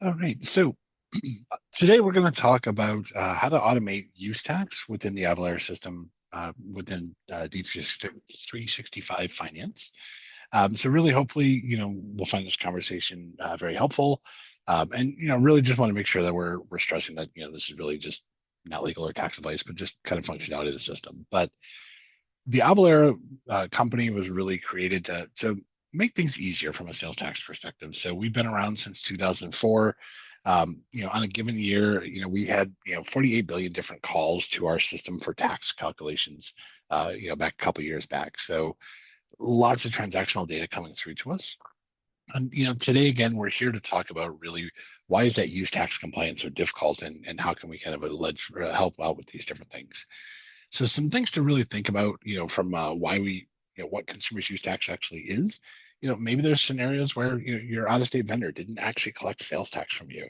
All right. So today we're going to talk about how to automate use tax within the Avalara system within D365 Finance. So really, hopefully, we'll find this conversation very helpful. And really just want to make sure that we're stressing that this is really just not legal or tax advice, but just kind of functionality of the system. But the Avalara company was really created to make things easier from a sales tax perspective. So we've been around since 2004. On a given year, we had 48 billion different calls to our system for tax calculations. Back a couple years back. So lots of transactional data coming through to us. And today again, we're here to talk about really why is that use tax compliance so difficult, and how can we kind of help out with these different things. So some things to really think about, from why what consumers use tax actually is. Maybe there's scenarios where your out-of-state vendor didn't actually collect sales tax from you.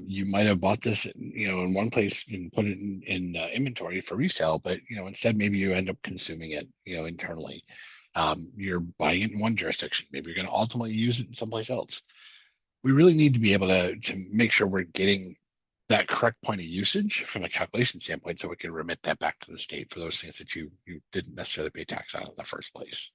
You might have bought this, in one place and put it in inventory for resale, but instead maybe you end up consuming it, internally. You're buying it in one jurisdiction. Maybe you're going to ultimately use it in someplace else. We really need to be able to make sure we're getting that correct point of usage from a calculation standpoint, so we can remit that back to the state for those things that you didn't necessarily pay tax on in the first place.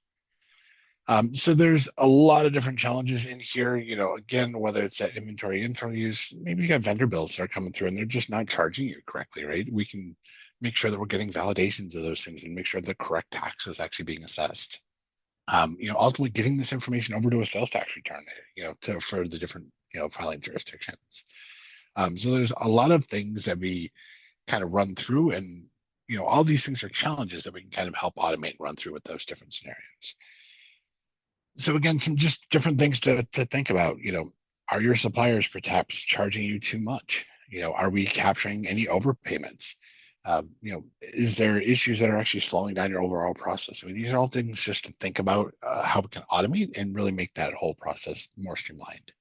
So there's a lot of different challenges in here. Again, whether it's that inventory internal use, maybe you got vendor bills that are coming through and they're just not charging you correctly, right? We can make sure that we're getting validations of those things and make sure the correct tax is actually being assessed. Ultimately getting this information over to a sales tax return, for the different, filing jurisdictions. So there's a lot of things that we kind of run through, and all these things are challenges that we can kind of help automate and run through with those different scenarios. So again, some just different things to think about. Are your suppliers for tax charging you too much? Are we capturing any overpayments? Is there issues that are actually slowing down your overall process? I mean, these are all things just to think about how we can automate and really make that whole process more streamlined.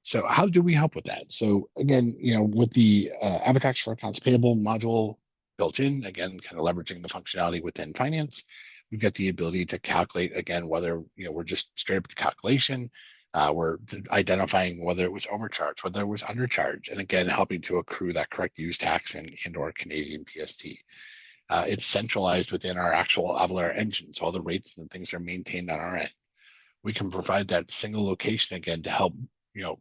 So how do we help with that? So again, with the AvaTax for Accounts Payable module built in, again, kind of leveraging the functionality within finance, we've got the ability to calculate, again, whether, we're just straight up to calculation, we're identifying whether it was overcharged, whether it was undercharged, and again, helping to accrue that correct use tax and or Canadian PST. It's centralized within our actual Avalara engine, so all the rates and things are maintained on our end. We can provide that single location again to help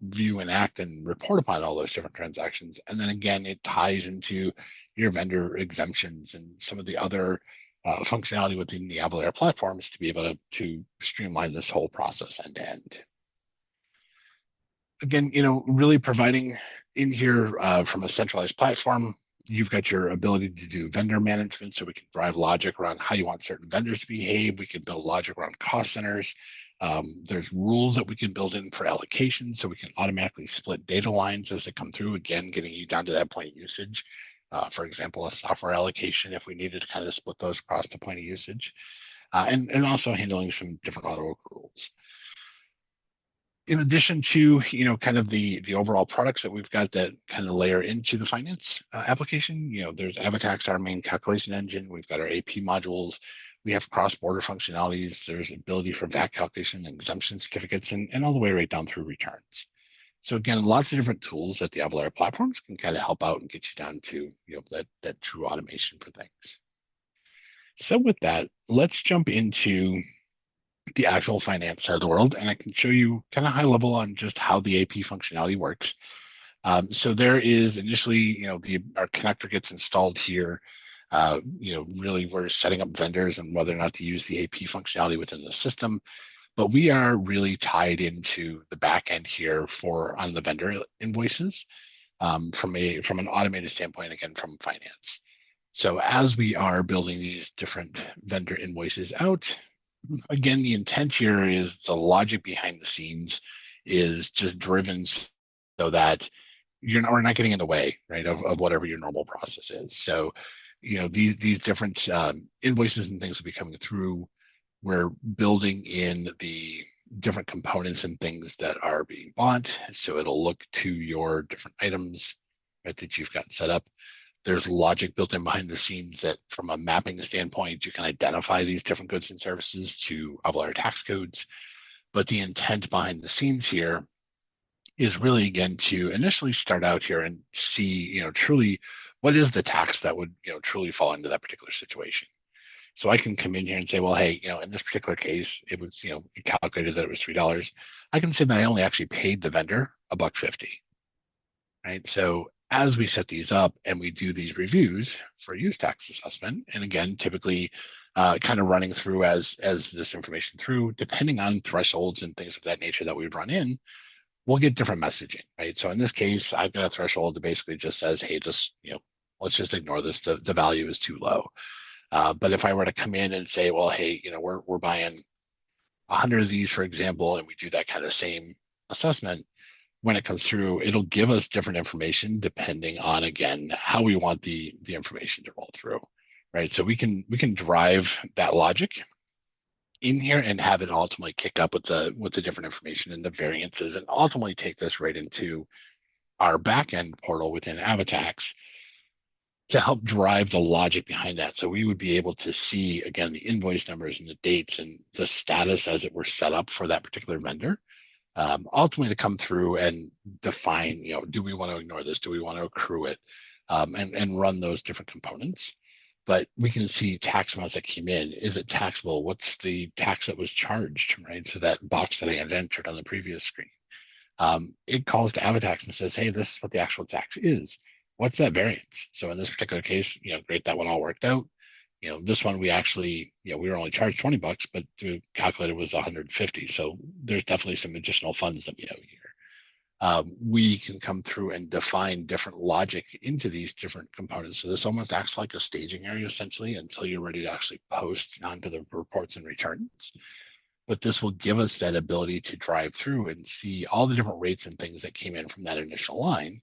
view and act and report upon all those different transactions. And then again, it ties into your vendor exemptions and some of the other functionality within the Avalara platforms to be able to streamline this whole process end to end. Again, really providing in here from a centralized platform, you've got your ability to do vendor management, so we can drive logic around how you want certain vendors to behave. We can build logic around cost centers. There's rules that we can build in for allocation, so we can automatically split data lines as they come through, again, getting you down to that point of usage. For example, a software allocation, if we needed to kind of split those across the point of usage, and also handling some different auto accruals. In addition to, kind of the overall products that we've got that kind of layer into the finance application, there's AvaTax, our main calculation engine. We've got our AP modules. We have cross-border functionalities. There's ability for VAT calculation, exemption certificates, and all the way right down through returns. So again, lots of different tools that the Avalara platforms can kind of help out and get you down to, that true automation for things. So with that, let's jump into the actual finance side of the world, and I can show you kind of high level on just how the AP functionality works. So there is initially, our connector gets installed here. Really we're setting up vendors and whether or not to use the AP functionality within the system, but we are really tied into the back end here on the vendor invoices from an automated standpoint, again, from finance. So as we are building these different vendor invoices out, again, the intent here is the logic behind the scenes is just driven so that we're not getting in the way, right, of whatever your normal process is. So, these different invoices and things will be coming through. We're building in the different components and things that are being bought. So it'll look to your different items, right, that you've got set up. There's logic built in behind the scenes that from a mapping standpoint, you can identify these different goods and services to Avalara tax codes. But the intent behind the scenes here is really again to initially start out here and see, truly what is the tax that would, truly fall into that particular situation. So I can come in here and say, well, hey, in this particular case, it was, it calculated that it was $3. I can say that I only actually paid the vendor $1.50, right? So as we set these up and we do these reviews for use tax assessment, and again, typically kind of running through as this information through, depending on thresholds and things of that nature that we run in, we'll get different messaging, right? So in this case, I've got a threshold that basically just says, hey, just, let's just ignore this. The value is too low. But if I were to come in and say, well, hey, we're buying 100 of these, for example, and we do that kind of same assessment, when it comes through, it'll give us different information depending on, again, how we want the information to roll through, right? So we can drive that logic in here and have it ultimately kick up with the different information and the variances, and ultimately take this right into our backend portal within AvaTax to help drive the logic behind that. So we would be able to see, again, the invoice numbers and the dates and the status as it were set up for that particular vendor. Ultimately to come through and define, do we want to ignore this? Do we want to accrue it? And run those different components. But we can see tax amounts that came in. Is it taxable? What's the tax that was charged, right? So that box that I had entered on the previous screen. It calls to AvaTax and says, hey, this is what the actual tax is. What's that variance? So in this particular case, great, that one all worked out. This one we actually, we were only charged $20, but to calculate it was 150. So there's definitely some additional funds that we owe here. We can come through and define different logic into these different components. So this almost acts like a staging area essentially until you're ready to actually post onto the reports and returns. But this will give us that ability to drive through and see all the different rates and things that came in from that initial line.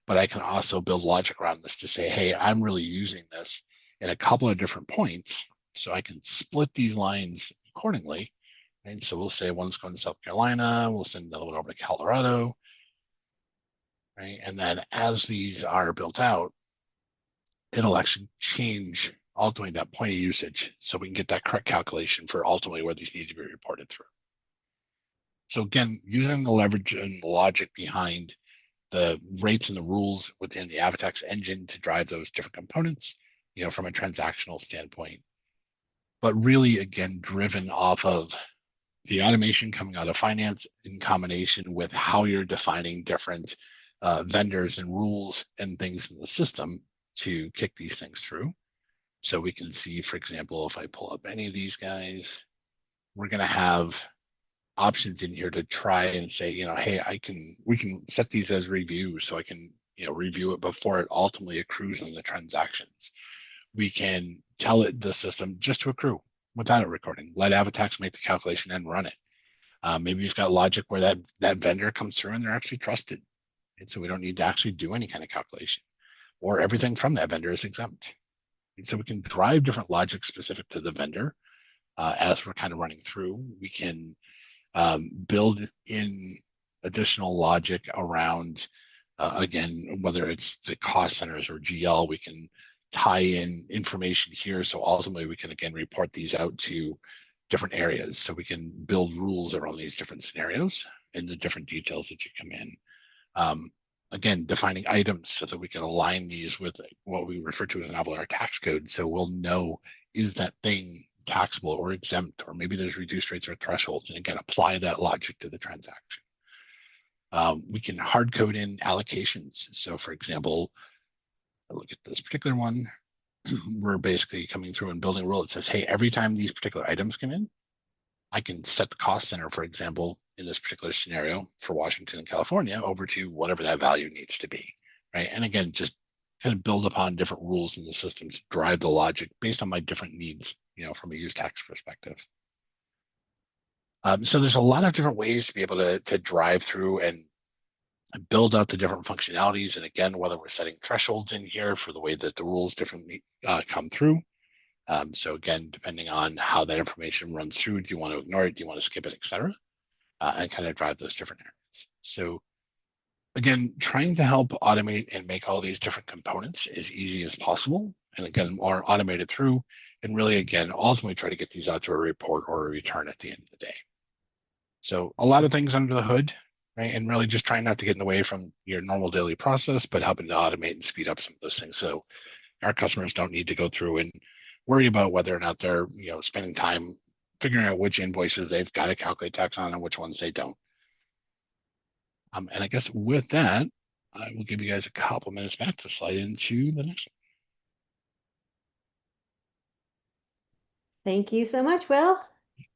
But I can also build logic around this to say, hey, I'm really using this in a couple of different points, so I can split these lines accordingly. And so we'll say one's going to South Carolina, we'll send another one over to Colorado, right? And then as these are built out, it'll actually change ultimately that point of usage so we can get that correct calculation for ultimately where these need to be reported through. So again, using the leverage and the logic behind the rates and the rules within the AvaTax engine to drive those different components, from a transactional standpoint, but really, again, driven off of the automation coming out of finance in combination with how you're defining different vendors and rules and things in the system to kick these things through. So we can see, for example, if I pull up any of these guys, we're going to have options in here to try and say, hey, we can set these as reviews so I can, review it before it ultimately accrues on the transactions. We can tell it the system just to accrue without it recording. Let AvaTax make the calculation and run it. Maybe you've got logic where that vendor comes through and they're actually trusted. And so we don't need to actually do any kind of calculation, or everything from that vendor is exempt. And so we can drive different logic specific to the vendor as we're kind of running through. We can build in additional logic around, again, whether it's the cost centers or GL, we can tie in information here. So ultimately we can, again, report these out to different areas. So we can build rules around these different scenarios and the different details that you come in. Again, defining items so that we can align these with what we refer to as an Avalara tax code. So we'll know, is that thing taxable or exempt, or maybe there's reduced rates or thresholds, and again, apply that logic to the transaction. We can hard code in allocations. So for example, look at this particular one, we're basically coming through and building a rule that says, hey, every time these particular items come in, I can set the cost center, for example, in this particular scenario for Washington and California over to whatever that value needs to be, right? And again, just kind of build upon different rules in the system to drive the logic based on my different needs, from a use tax perspective. So there's a lot of different ways to be able to drive through and build out the different functionalities. And again, whether we're setting thresholds in here for the way that the rules differently come through. So again, depending on how that information runs through, do you want to ignore it? Do you want to skip it, et cetera? And kind of drive those different areas. So again, trying to help automate and make all these different components as easy as possible. And again, more automated through, and really, again, ultimately try to get these out to a report or a return at the end of the day. So a lot of things under the hood. right? And really just trying not to get in the way from your normal daily process, but helping to automate and speed up some of those things. So our customers don't need to go through and worry about whether or not they're, spending time figuring out which invoices they've got to calculate tax on and which ones they don't. And I guess with that, I will give you guys a couple minutes back to slide into the next one. Thank you so much, Will.